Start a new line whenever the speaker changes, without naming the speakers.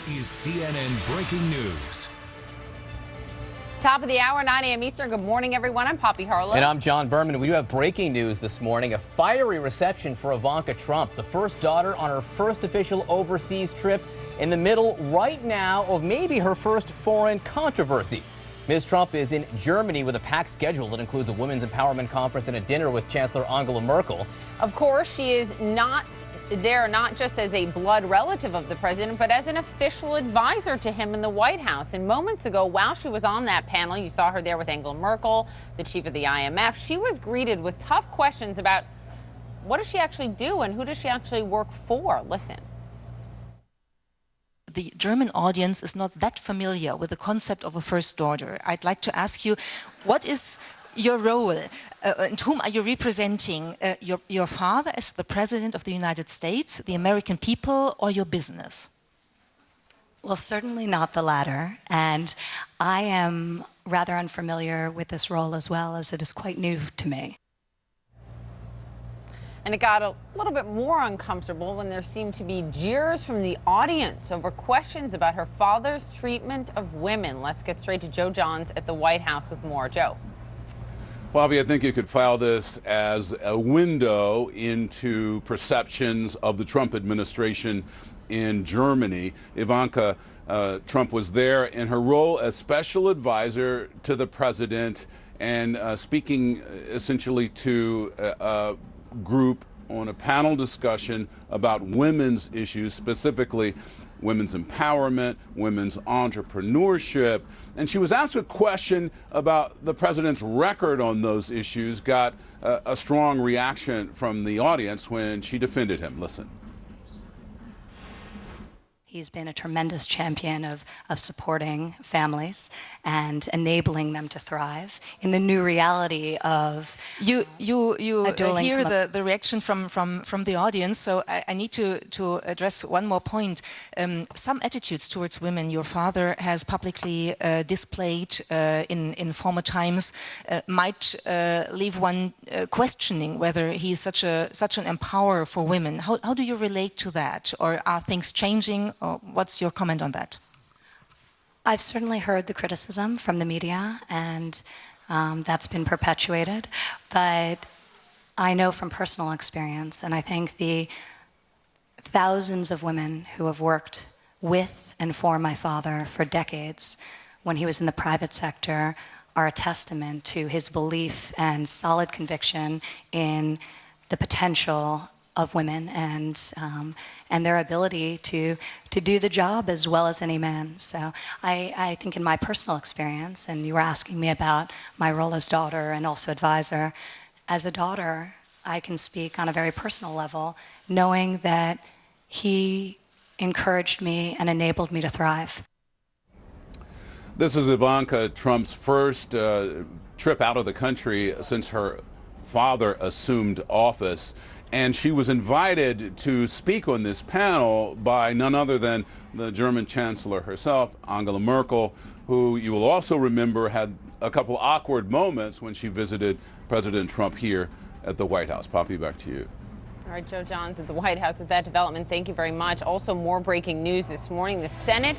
is CNN Breaking News.
Top of the hour, 9 a.m. Eastern. Good morning, everyone. I'm Poppy Harlow.
And I'm John Berman. We do have breaking news this morning. A fiery reception for Ivanka Trump, the first daughter on her first official overseas trip, in the middle right now of maybe her first foreign controversy. Ms. Trump is in Germany with a packed schedule that includes a women's empowerment conference and a dinner with Chancellor Angela Merkel.
Of course, she is not there not just as a blood relative of the president, but as an official advisor to him in the White House. And moments ago, while she was on that panel, you saw her there with Angela Merkel, the chief of the IMF. She was greeted with tough questions about what does she actually do and who does she actually work for? Listen.
The German audience is not that familiar with the concept of a first daughter. I'd like to ask you, what is your role, and whom are you representing? Your father as the President of the United States, the American people, or your business?
Well, certainly not the latter, and I am rather unfamiliar with this role as well, as it is quite new to me.
And it got a little bit more uncomfortable when there seemed to be jeers from the audience over questions about her father's treatment of women. Let's get straight to Joe Johns at the White House with more. Joe.
Bobby, I think you could file this as a window into perceptions of the Trump administration in Germany. Ivanka Trump was there in her role as special advisor to the president and speaking essentially to a group on a panel discussion about women's issues, specifically women's empowerment, women's entrepreneurship. And she was asked a question about the president's record on those issues, got a strong reaction from the audience when she defended him. Listen.
He's been a tremendous champion of supporting families and enabling them to thrive in the new reality of
you hear the reaction from the audience, so I need to address one more point. Some attitudes towards women your father has publicly displayed in former times might leave one questioning whether he's such an empowerer for women. How do you relate to that, or are things changing? What's your comment on that?
I've certainly heard the criticism from the media, and that's been perpetuated. But I know from personal experience, and I think the thousands of women who have worked with and for my father for decades when he was in the private sector are a testament to his belief and solid conviction in the potential of women and their ability to do the job as well as any man. So I think in my personal experience, and you were asking me about my role as daughter and also advisor, as a daughter, I can speak on a very personal level, knowing that he encouraged me and enabled me to thrive.
This is Ivanka Trump's first trip out of the country since her father assumed office. And she was invited to speak on this panel by none other than the German Chancellor herself, Angela Merkel, who you will also remember had a couple awkward moments when she visited President Trump here at the White House. Poppy, back to you.
All right, Joe Johns at the White House with that development. Thank you very much. Also, more breaking news this morning. The Senate